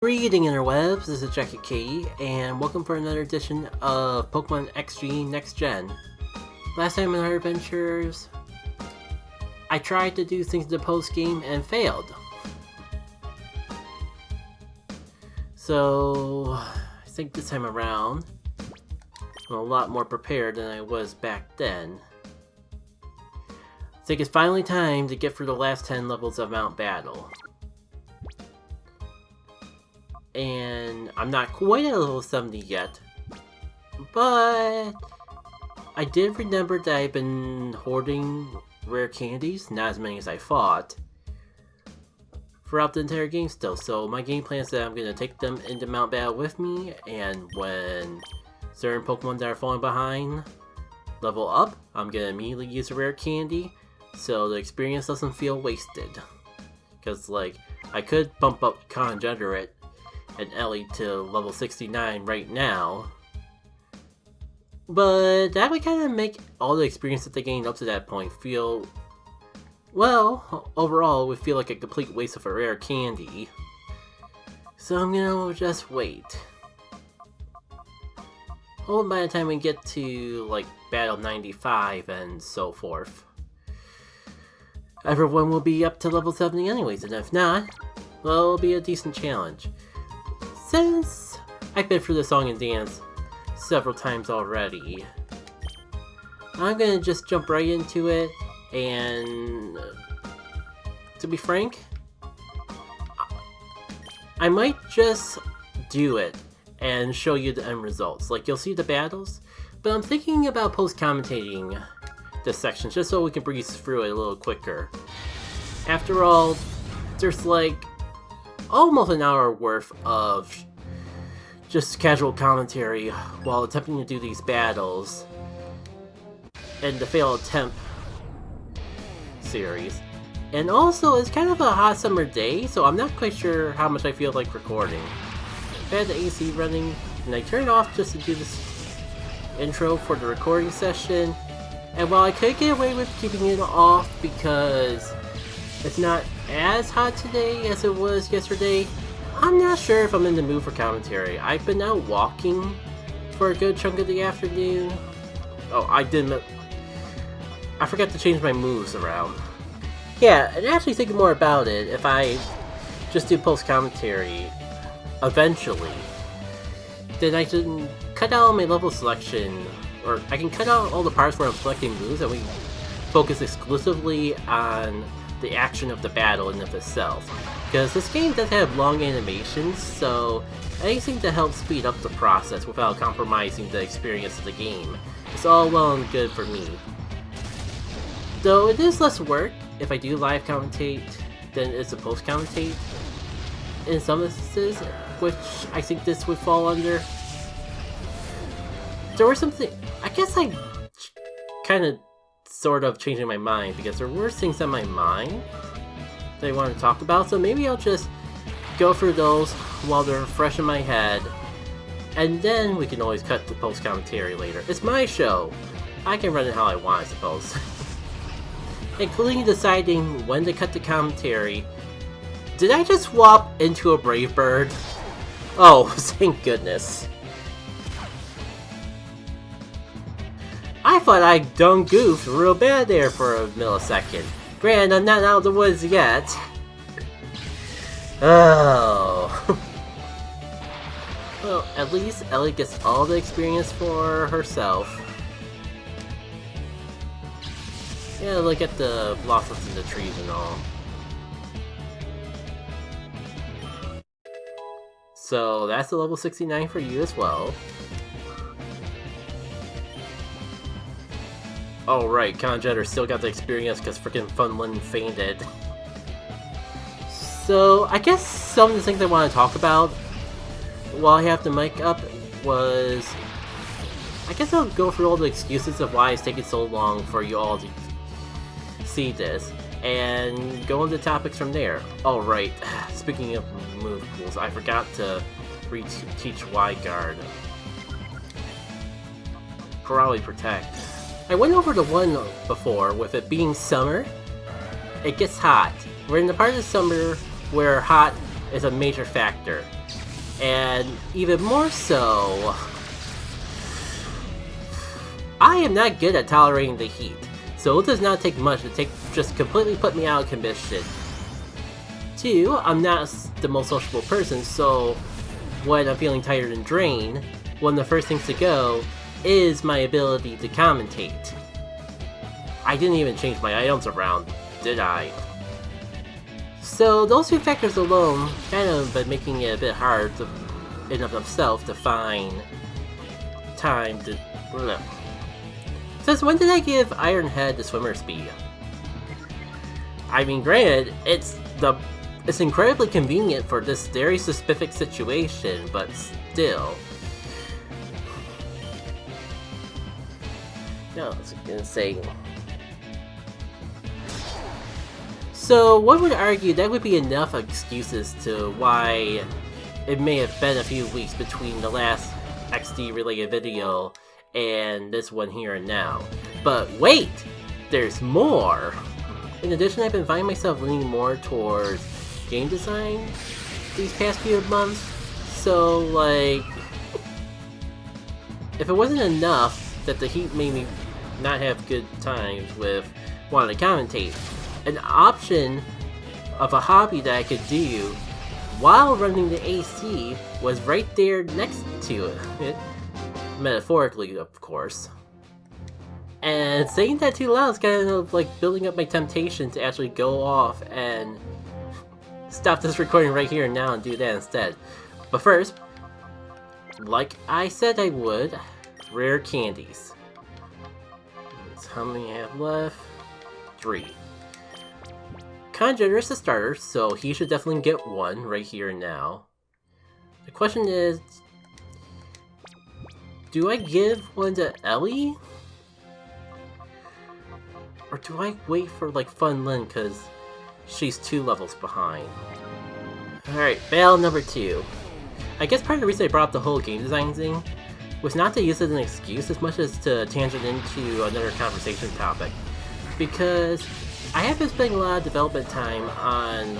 Greeting interwebs, this is Jackie K, and welcome for another edition of Pokémon XG Next Gen. Last time in our adventures, I tried to do things in the post-game and failed. So, I think this time around, I'm a lot more prepared than I was back then. I think it's finally time to get through the last 10 levels of Mount Battle. And I'm not quite at level 70 yet, but I did remember that I've been hoarding rare candies, not as many as I thought, throughout the entire game still. So my game plan is that I'm going to take them into Mount Battle with me, and when certain Pokemon that are falling behind level up, I'm going to immediately use a rare candy so the experience doesn't feel wasted. Because, like, I could bump up Conjugate and Ellie to level 69 right now, but that would kind of make all the experience that they gained up to that point feel, well, overall it would feel like a complete waste of a rare candy. So I'm gonna just wait. Hoping by the time we get to, like, Battle 95 and so forth, everyone will be up to level 70 anyways, and if not, well, it'll be a decent challenge. Since I've been through the song and dance several times already, I'm gonna just jump right into it, and to be frank, I might just do it and show you the end results. Like, you'll see the battles, but I'm thinking about post-commentating this section just so we can breeze through it a little quicker. After all, there's like almost an hour worth of just casual commentary while attempting to do these battles in the failed attempt series. And also, it's kind of a hot summer day, so I'm not quite sure how much I feel like recording. I had the AC running, and I turned it off just to do this intro for the recording session. And while I could get away with keeping it off because it's not as hot today as it was yesterday, I'm not sure if I'm in the mood for commentary. I've been out walking for a good chunk of the afternoon. Oh, I forgot to change my moves around. Yeah, and actually thinking more about it, if I just do post-commentary eventually, then I can cut out my level selection, or I can cut out all the parts where I'm selecting moves and we focus exclusively on the action of the battle in of itself. Because this game does have long animations, so anything to help speed up the process without compromising the experience of the game is all well and good for me. Though it is less work if I do live commentate than it is to post commentate in some instances, which I think this would fall under. There were something, I guess I kind of sort of changing my mind because there were things on my mind that I wanted to talk about, so maybe I'll just go through those while they're fresh in my head, and then we can always cut the post-commentary later. It's my show. I can run it how I want, I suppose. Including deciding when to cut the commentary. Did I just swap into a Brave Bird? Oh, thank goodness. I thought I done goofed real bad there for a millisecond. Granted, I'm not out of the woods yet. Oh. Well, at least Ellie gets all the experience for herself. Yeah, look at the blossoms in the trees and all. So that's the level 69 for you as well. Oh right, Conjugate still got the experience because freaking Funlin fainted. So I guess some of the things I want to talk about while I have the mic up was, I guess I'll go through all the excuses of why it's taking so long for you all to see this, and go into topics from there. Oh right, speaking of move pools, I forgot to teach Wide Guard. Probably Protect. I went over the one before, with it being summer, it gets hot. We're in the part of the summer where hot is a major factor. And even more so, I am not good at tolerating the heat, so it does not take much to just completely put me out of commission. 2, I'm not the most sociable person, so when I'm feeling tired and drained, one of the first things to go is my ability to commentate. I didn't even change my items around, did I? So those 2 factors alone kind of been making it a bit hard in of themselves to find time to... Since when did I give Ironhead the swimmer speed? I mean, granted, it's incredibly convenient for this very specific situation, but still. No, I was gonna say. So one would argue that would be enough excuses to why it may have been a few weeks between the last XD related video and this one here and now. But wait! There's more! In addition, I've been finding myself leaning more towards game design these past few months, so like, if it wasn't enough that the heat made me not have good times with wanting to commentate, an option of a hobby that I could do while running the AC was right there next to it. Metaphorically, of course. And saying that too loud is kind of like building up my temptation to actually go off and stop this recording right here and now and do that instead. But first, like I said I would, rare candies. How many I have left? 3. Kinda generous to starters, so he should definitely get 1 right here and now. The question is, do I give 1 to Ellie? Or do I wait for like Fun Lin because she's 2 levels behind? Alright, battle number 2. I guess part of the reason I brought up the whole game design thing was not to use it as an excuse as much as to tangent into another conversation topic. Because I have been spending a lot of development time on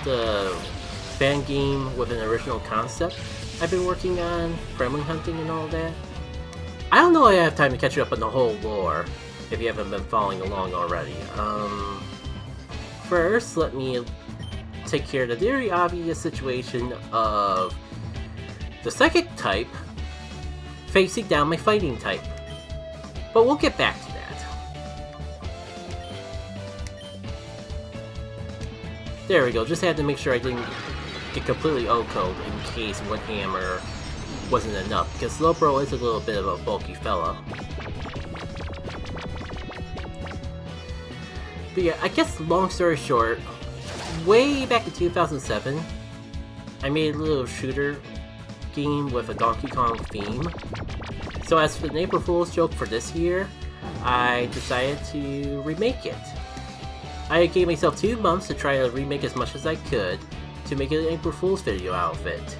the fan game with an original concept I've been working on, Gremlin hunting and all that. I don't know if I have time to catch you up on the whole lore, if you haven't been following along already. First, let me take care of the very obvious situation of the psychic type facing down my fighting type. But we'll get back to that. There we go, just had to make sure I didn't get completely O-code in case one hammer wasn't enough, because Slowbro is a little bit of a bulky fella. But yeah, I guess long story short, way back in 2007, I made a little shooter game with a Donkey Kong theme. So as for the April Fool's joke for this year, I decided to remake it. I gave myself 2 months to try to remake as much as I could to make an April Fool's video out of it.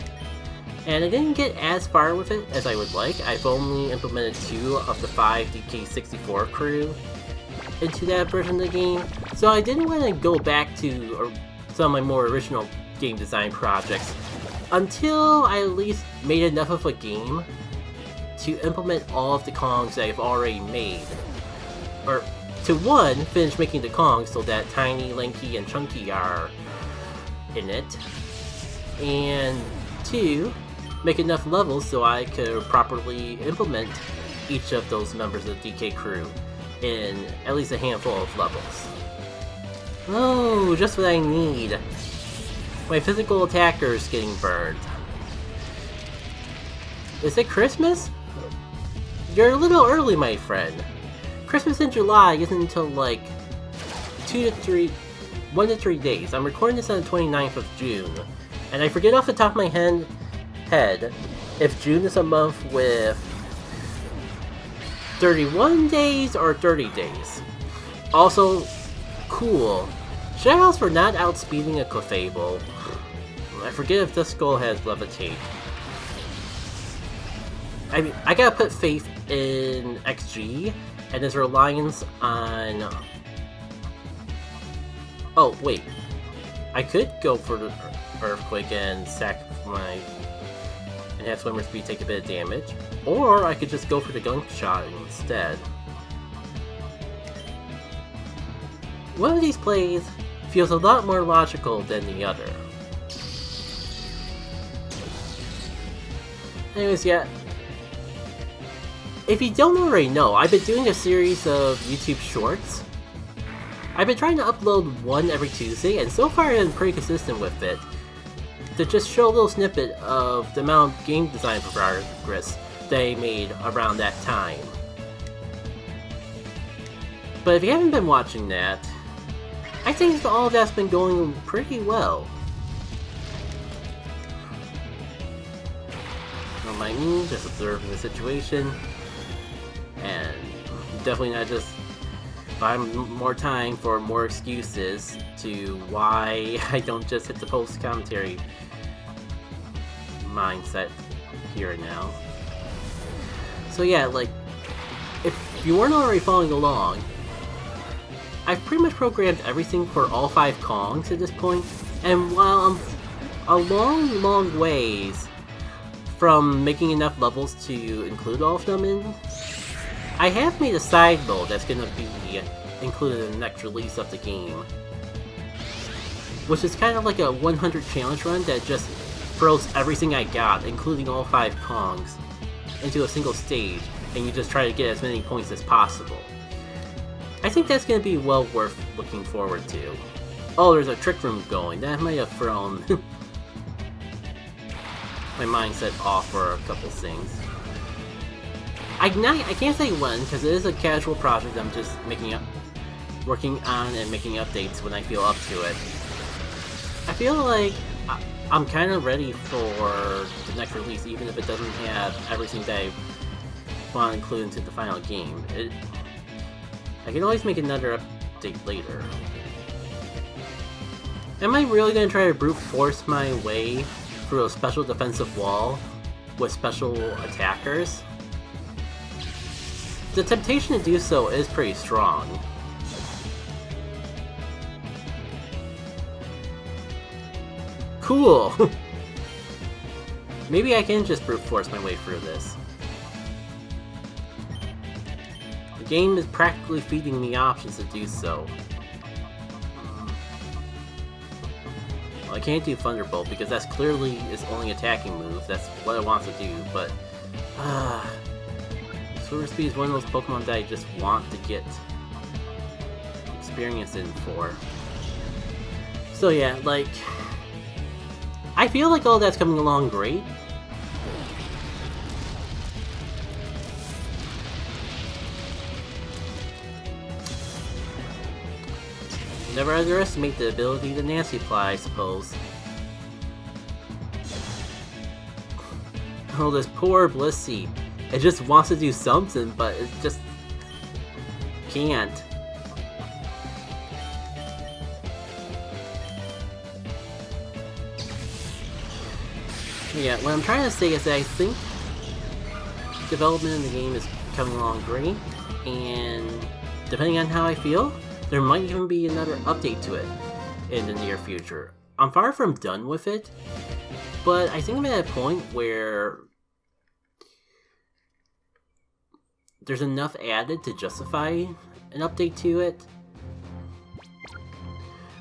And I didn't get as far with it as I would like. I've only implemented 2 of the 5 DK64 crew into that version of the game, so I didn't want to go back to some of my more original game design projects until I at least made enough of a game to implement all of the Kongs that I've already made. Or, to 1, finish making the Kongs so that Tiny, Lanky, and Chunky are in it, and 2, make enough levels so I could properly implement each of those members of the DK crew in at least a handful of levels. Oh, just what I need. My physical attacker is getting burned. Is it Christmas? You're a little early, my friend. Christmas in July isn't until like 1 to 3 days. I'm recording this on the 29th of June, and I forget off the top of my head if June is a month with 31 days or 30 days. Also, cool. Shoutouts for not outspeeding a Clefable. I forget if this skull has levitate. I mean, I gotta put faith in XG and his reliance on... Oh, wait. I could go for the Earthquake and sack my enhanced swimmer speed take a bit of damage, or I could just go for the gunk shot instead. One of these plays feels a lot more logical than the other. Anyways, yeah. If you don't already know, I've been doing a series of YouTube shorts. I've been trying to upload one every Tuesday, and so far I've been pretty consistent with it. To just show a little snippet of the amount of game design progress they made around that time. But if you haven't been watching that, I think all of that's been going pretty well. Don't mind me, just observing the situation. And definitely not just buying more time for more excuses to why I don't just hit the post-commentary mindset here and now. So yeah, like, if you weren't already following along, I've pretty much programmed everything for all 5 Kongs at this point, and while I'm a long ways from making enough levels to include all of them in, I have made a side mode that's gonna be included in the next release of the game, which is kind of like a 100 challenge run that just throws everything I got, including all 5 Kongs, into a single stage, and you just try to get as many points as possible. I think that's going to be well worth looking forward to. Oh, there's a trick room going. That might have thrown my mindset off for a couple things. I can't say when, because it is a casual project I'm just working on and making updates when I feel up to it. I feel like I'm kind of ready for the next release, even if it doesn't have everything that I want to include into the final game. I can always make another update later. Am I really going to try to brute force my way through a special defensive wall with special attackers? The temptation to do so is pretty strong. Cool! Maybe I can just brute force my way through this. The game is practically feeding me options to do so. Well, I can't do Thunderbolt because that's clearly its only attacking move. That's what it wants to do, but... Swimmer Speed is one of those Pokemon that I just want to get experience in for. So yeah, like... I feel like all that's coming along great. Never underestimate the ability to Nancy apply, I suppose. Oh, this poor Blissey. It just wants to do something, but it just can't. Yeah, what I'm trying to say is that I think development in the game is coming along great, and depending on how I feel, there might even be another update to it in the near future. I'm far from done with it, but I think I'm at a point where there's enough added to justify an update to it.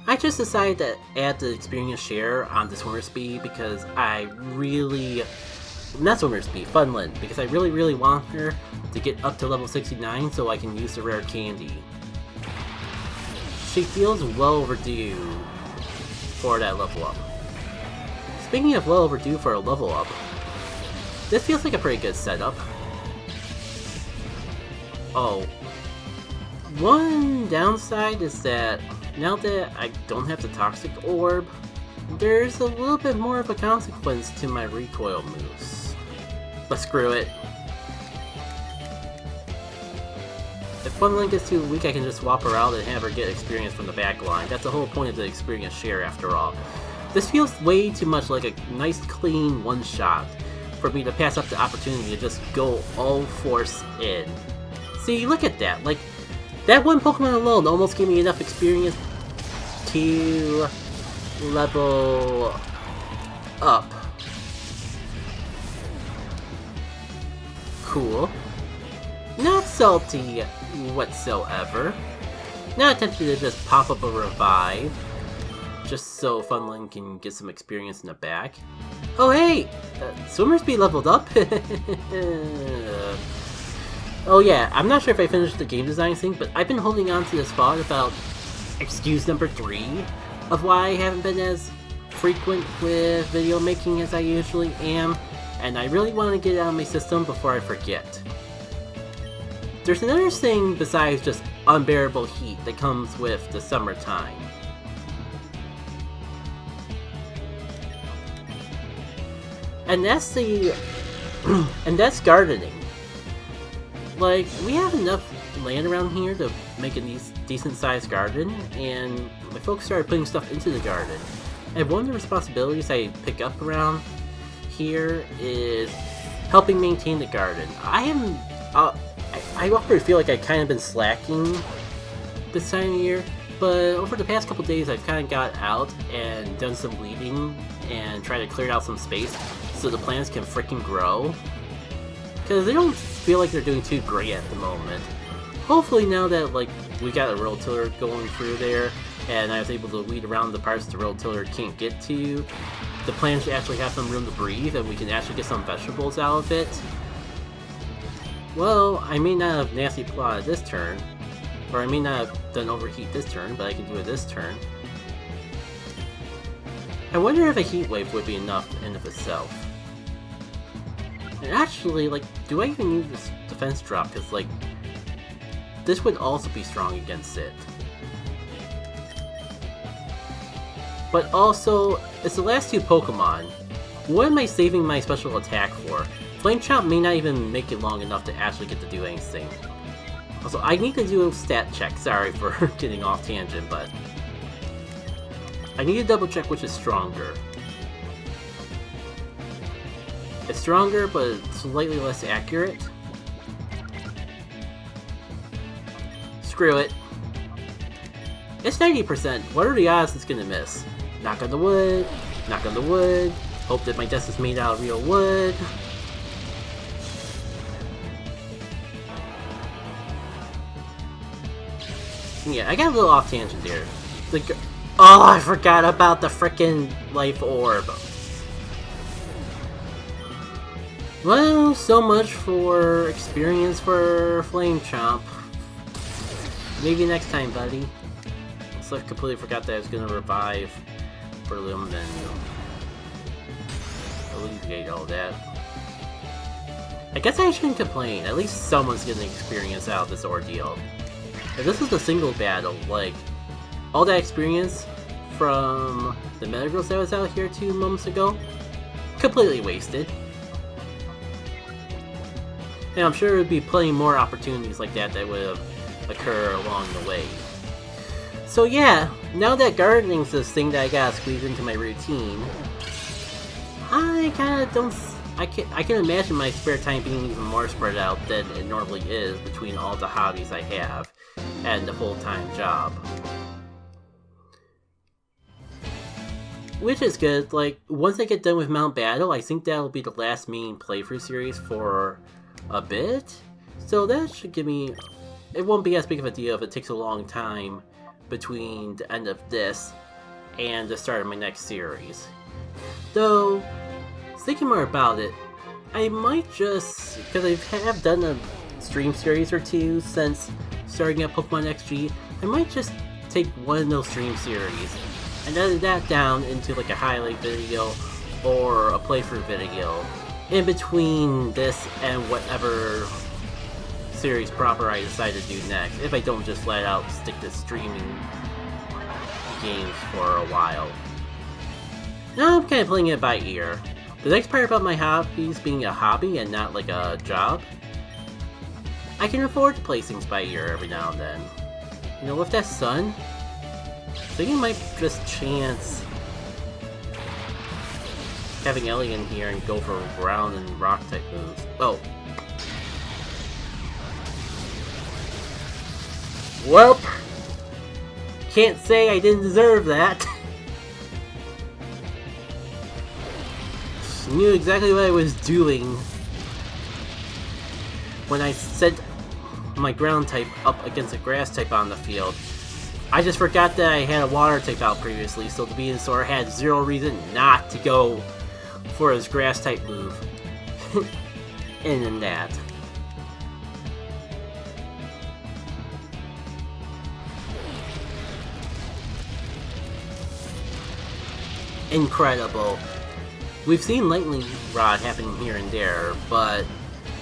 I just decided to add the experience share on the Swimmer Speed because I really... Not Swimmer Speed, Funland, because I really want her to get up to level 69 so I can use the rare candy. She feels well overdue for that level up. Speaking of well overdue for a level up, this feels like a pretty good setup. Oh, one downside is that now that I don't have the Toxic Orb, there's a little bit more of a consequence to my recoil moves. But screw it. If Funland gets too weak, I can just swap her out and have her get experience from the back line. That's the whole point of the experience share after all. This feels way too much like a nice clean one-shot for me to pass up the opportunity to just go all force in. See, look at that. Like, that one Pokemon alone almost gave me enough experience to level up cool. Not salty whatsoever. Not tempted to just pop up a revive, just so Funland can get some experience in the back. Oh hey! Swimmer speed leveled up? Oh yeah, I'm not sure if I finished the game design thing, but I've been holding on to this thought about excuse number 3 of why I haven't been as frequent with video making as I usually am, and I really want to get it out of my system before I forget. There's another thing besides just unbearable heat that comes with the summertime. And that's that's gardening. Like, we have enough land around here to make a decent sized garden, and my folks started putting stuff into the garden. And one of the responsibilities I pick up around here is helping maintain the garden. I already feel like I've kind of been slacking this time of year, but over the past couple days I've kind of got out and done some weeding and tried to clear out some space so the plants can freaking grow. Because they don't feel like they're doing too great at the moment. Hopefully now that like we got a rototiller going through there and I was able to weed around the parts the rototiller can't get to, the plants actually have some room to breathe and we can actually get some vegetables out of it. Well, I may not have nasty plotted this turn, or I may not have done overheat this turn, but I can do it this turn. I wonder if a heat wave would be enough in of itself. And actually, like, do I even need this defense drop? Because, like, this would also be strong against it. But also, it's the last 2 Pokemon. What am I saving my special attack for? Flame Chomp may not even make it long enough to actually get to do anything. Also, I need to do a stat check. Sorry for getting off tangent, but I need to double check which is stronger. It's stronger, but it's slightly less accurate. Screw it. It's 90%. What are the odds it's gonna miss? Knock on the wood. Knock on the wood. Hope that my desk is made out of real wood. Yeah, I got a little off tangent there. Oh, I forgot about the frickin' life orb. Well, so much for experience for Flame Chomp. Maybe next time, buddy. So I completely forgot that I was gonna revive Berlim and alleviate all that. I guess I shouldn't complain. At least someone's getting experience out of this ordeal. If this was a single battle, like, all that experience from the Metagross that was out here 2 moments ago, completely wasted. And I'm sure there would be plenty more opportunities like that that would occur along the way. So yeah, now that gardening's this thing that I gotta squeeze into my routine, I kinda don't... I can imagine my spare time being even more spread out than it normally is between all the hobbies I have and the full-time job. Which is good. Like, once I get done with Mount Battle, I think that'll be the last main playthrough series for a bit. So that should give me... It won't be as big of a deal if it takes a long time between the end of this and the start of my next series. Though, thinking more about it, I might just... Because I have done a stream series or 2 since starting at Pokémon XG, I might just take one of those stream series and edit that down into like a highlight video or a playthrough video in between this and whatever series proper I decide to do next, if I don't just flat out stick to streaming games for a while. Now I'm kind of playing it by ear. The next part about my hobbies being a hobby and not like a job, I can afford to play things by ear every now and then. You know, with that sun, I think I might just chance having Ellie in here and go for ground and rock type moves. Oh. Welp! Can't say I didn't deserve that. Knew exactly what I was doing. when I sent my ground type up against a grass type on the field, I just forgot that I had a water type out previously, so the Venusaur had zero reason not to go for his grass type move. And in that. Incredible. We've seen Lightning Rod happening here and there, but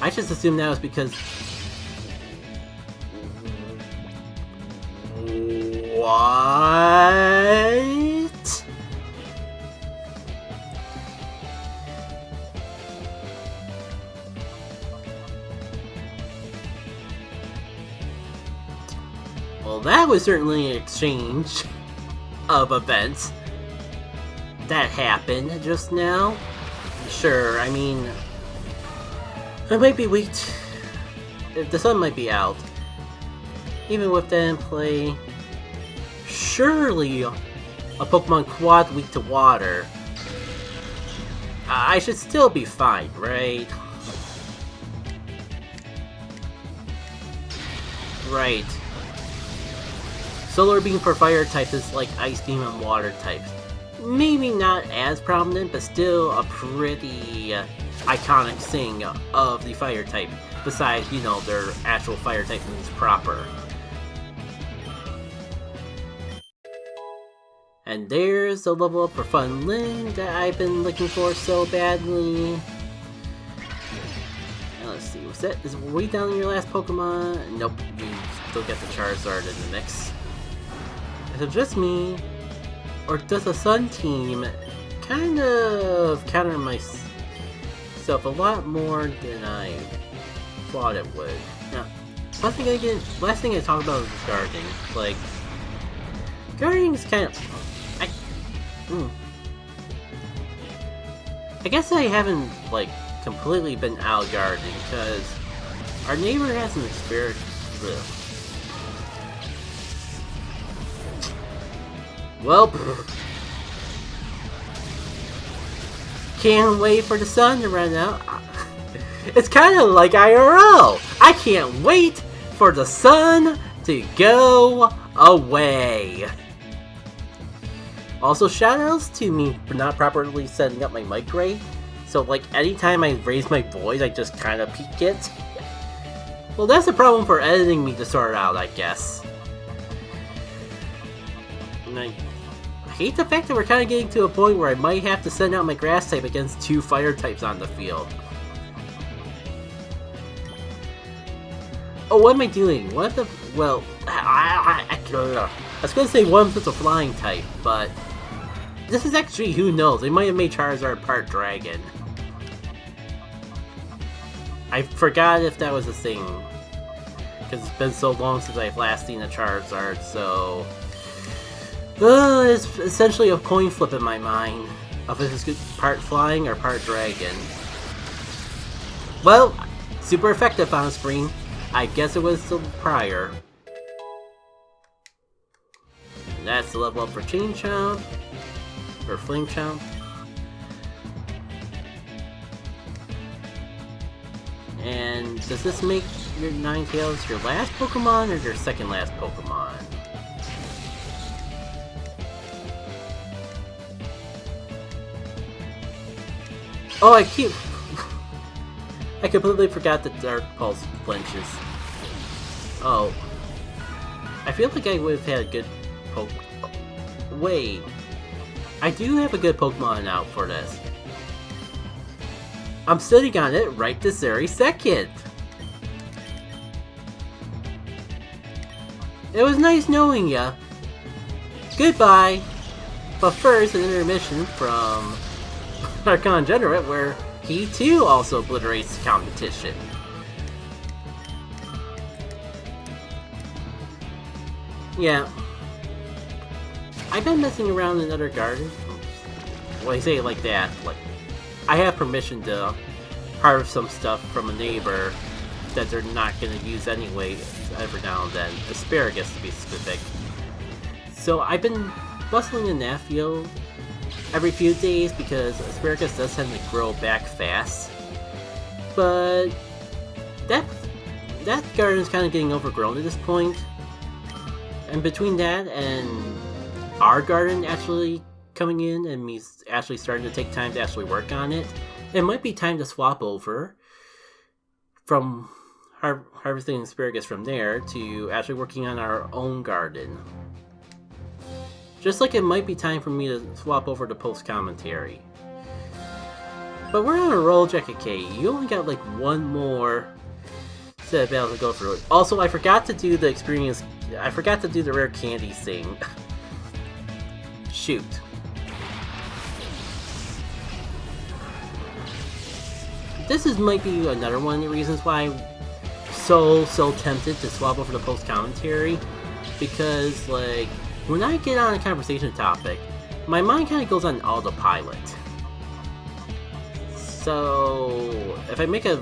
I just assumed that was because... What? Well, that was certainly an exchange of events that happened just now. Sure, I mean, I might be weak. The sun might be out. Even with that in play, surely a Pokemon quad weak to water, I should still be fine, right? Right. Solar Beam for fire types is like Ice Beam and water types. Maybe not as prominent, but still a pretty iconic thing of the fire type, besides, you know, their actual fire type moves proper. And there's the level up for Fun Lin that I've been looking for so badly. Now let's see, was that, is it way down in your last Pokemon? Nope, you still get the Charizard in the mix. Is it just me? Or does the Sun team kind of counter myself a lot more than I thought it would? Now, last thing I talk about is guarding. Like, guarding is kind of... I guess I haven't, like, completely been out guarding, because our neighbor has an experience. Well, can't wait for the sun to run out. It's kind of like IRL. I can't wait for the sun to go away. Also, shoutouts to me for not properly setting up my mic rate. So, like, anytime I raise my voice, I just kind of peak it. Well, that's a problem for editing me to sort out, I guess. And I hate the fact that we're kind of getting to a point where I might have to send out my grass type against 2 fire types on the field. Oh, what am I doing? What the... Well, I was going to say one with a flying type, but... This is actually, who knows, they might have made Charizard part dragon. I forgot if that was a thing. Because it's been so long since I've last seen a Charizard, so... it's essentially a coin flip in my mind. Of if it's part flying or part dragon. Well, super effective on screen. I guess it was the prior. And that's the level up for Chain Chomp. Or Flame Chomp. And does this make your Ninetales your last Pokemon or your second last Pokemon? Oh, I completely forgot that Dark Pulse flinches. Oh. I feel like I would have had a good Pokemon. Wait. I do have a good Pokemon out for this. I'm sitting on it right this very second. It was nice knowing ya. Goodbye. But first, an intermission from our Congenerate where he too also obliterates the competition. Yeah. I've been messing around in other gardens. When I say it like that, like, I have permission to harvest some stuff from a neighbor that they're not going to use anyway every now and then. Asparagus to be specific. So I've been bustling in that field every few days because asparagus does tend to grow back fast. But that that garden is kind of getting overgrown at this point. And between that and our garden actually coming in and me actually starting to take time to actually work on it, it might be time to swap over from harvesting asparagus from there to actually working on our own garden. Just like it might be time for me to swap over to post-commentary. But we're on a roll, Jacket K. You only got like one more set of battles to go through. Also, I forgot to do the experience. I forgot to do the rare candy thing. Shoot. This might be another one of the reasons why I'm so tempted to swap over to post-commentary. Because, like, when I get on a conversation topic, my mind kind of goes on autopilot. So, if I make a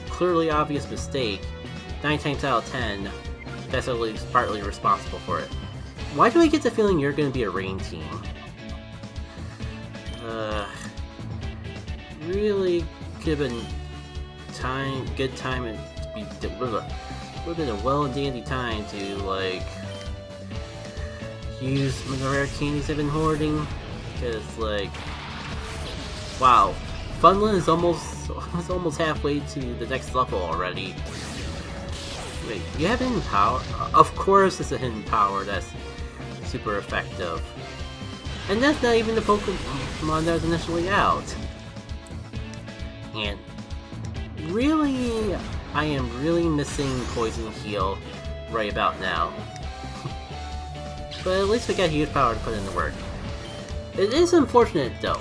clearly obvious mistake, 9 times out of 10, that's at least partly responsible for it. Why do I get the feeling you're going to be a rain team? Really could have been good time, and would have been a well and dandy time to, like, use some of the rare candies I've been hoarding, because, like, wow, Funland is almost halfway to the next level already. Wait, you have hidden power? Of course it's a hidden power that's super effective. And that's not even the Pokemon that was initially out. And really, I am really missing Poison Heal right about now. But at least we got huge power to put in the work. It is unfortunate though.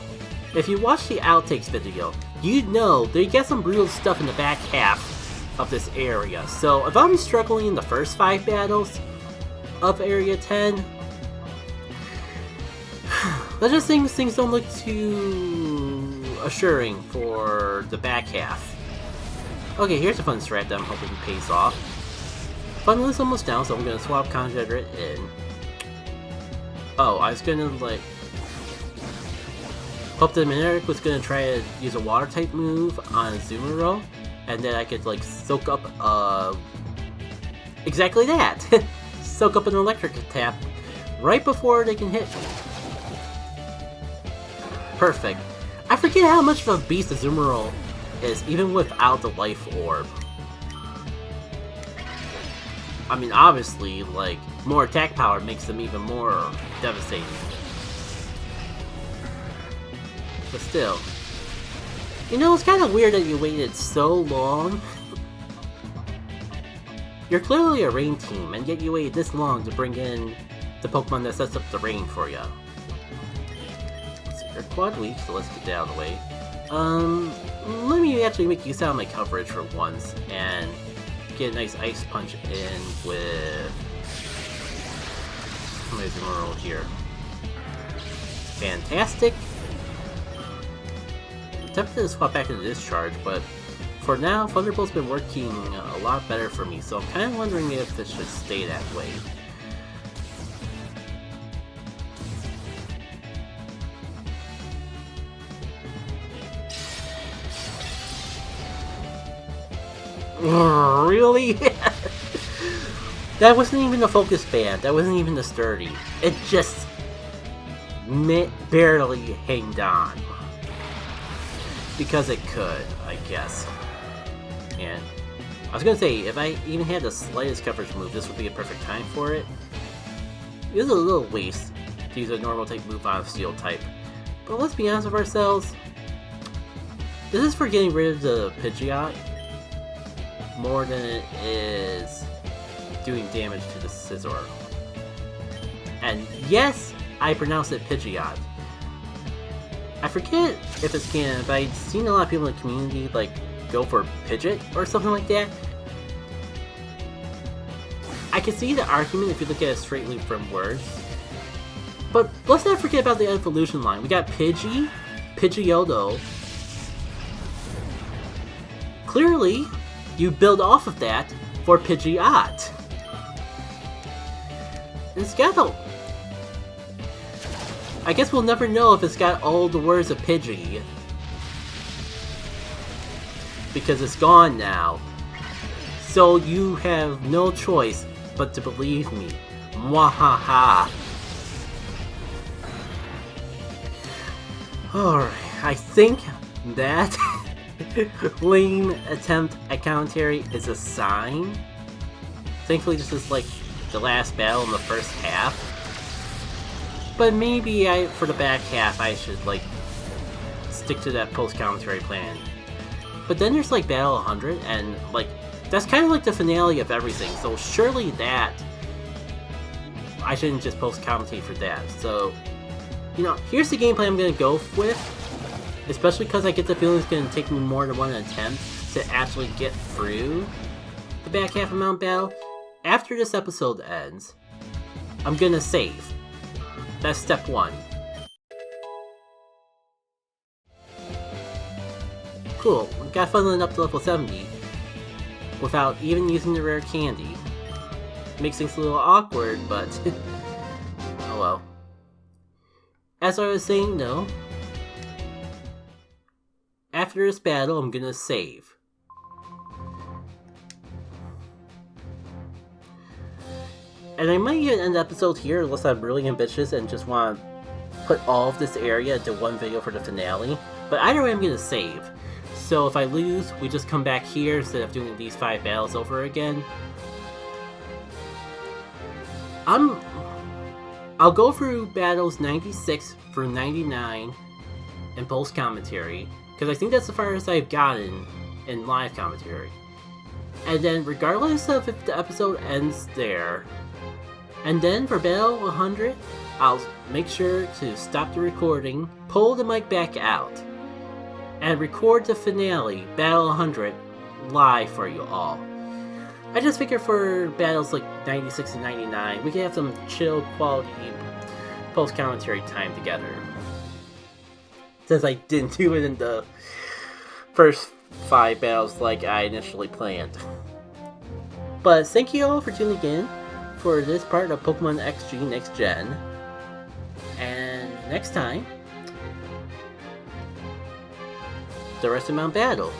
If you watch the outtakes video, you'd know they get some brutal stuff in the back half of this area. So if I'm struggling in the first 5 battles of Area 10, let's just think things don't look too assuring for the back half. Okay, here's a fun strat that I'm hoping pays off. Funland is almost down, so I'm going to swap Conjure in. Oh, I was going to, like, hope that Mineric was going to try to use a water type move on Azumarill, and then I could, like, soak up, exactly that! Soak up an electric tap right before they can hit me. Perfect. I forget how much of a beast Azumarill is, even without the life orb. I mean, obviously, like, more attack power makes them even more devastating. But still. You know, it's kind of weird that you waited so long. You're clearly a rain team, and yet you waited this long to bring in the Pokemon that sets up the rain for you. You're quad weak, so let's get that out of the way. Let me actually make use out of my coverage for once, and get a nice Ice Punch in with my Azumarill here. Fantastic! I'm tempted to swap back into Discharge, but for now, Thunderbolt's been working a lot better for me, so I'm kind of wondering if this should stay that way. Really? That wasn't even the focus band, that wasn't even the sturdy. It just barely hanged on. Because it could, I guess. And I was gonna say, if I even had the slightest coverage move, this would be a perfect time for it. It was a little waste to use a normal type move on a steel type. But let's be honest with ourselves, this is for getting rid of the Pidgeot more than it is doing damage to the Scizor. And yes, I pronounce it Pidgeot. I forget if it's canon, but I've seen a lot of people in the community like go for Pidgeot or something like that. I can see the argument if you look at it straightly from words. But let's not forget about the evolution line. We got Pidgey, Pidgeotto. Clearly, you build off of that for Pidgeot. It's got a... I guess we'll never know if it's got all the words of Pidgey. Because it's gone now. So you have no choice but to believe me. Mwahaha. Alright, I think that lame attempt at commentary is a sign. Thankfully this is like the last battle in the first half. But maybe for the back half I should like stick to that post-commentary plan. But then there's like Battle 100 and like that's kind of like the finale of everything, so surely that I shouldn't just post-commentate for that. So, you know, here's the gameplay I'm going to go with, especially because I get the feeling it's going to take me more than one attempt to actually get through the back half of Mount Battle. After this episode ends, I'm going to save. That's step one. Cool, got funneling up to level 70 without even using the rare candy. Makes things a little awkward, but oh well. As I was saying, though, after this battle, I'm gonna save. And I might even end the episode here unless I'm really ambitious and just want to put all of this area into one video for the finale. But either way, I'm gonna save. So if I lose, we just come back here instead of doing these 5 battles over again. I'll go through battles 96 through 99 in post commentary, because I think that's the farthest I've gotten in live commentary. And then regardless of if the episode ends there, and then for battle 100, I'll make sure to stop the recording, pull the mic back out, and record the finale, Battle 100, live for you all. I just figure for battles like 96 and 99, we can have some chill quality post-commentary time together. Since I didn't do it in the first 5 battles like I initially planned. But thank you all for tuning in for this part of Pokemon XG Next Gen. And next time, the rest of Mount Battle.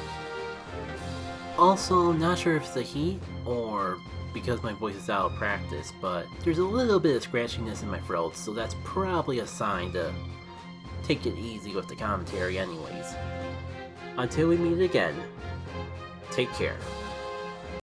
Also, I'm not sure if it's the heat or because my voice is out of practice, but there's a little bit of scratchiness in my throat, so that's probably a sign to take it easy with the commentary anyways. Until we meet again, take care.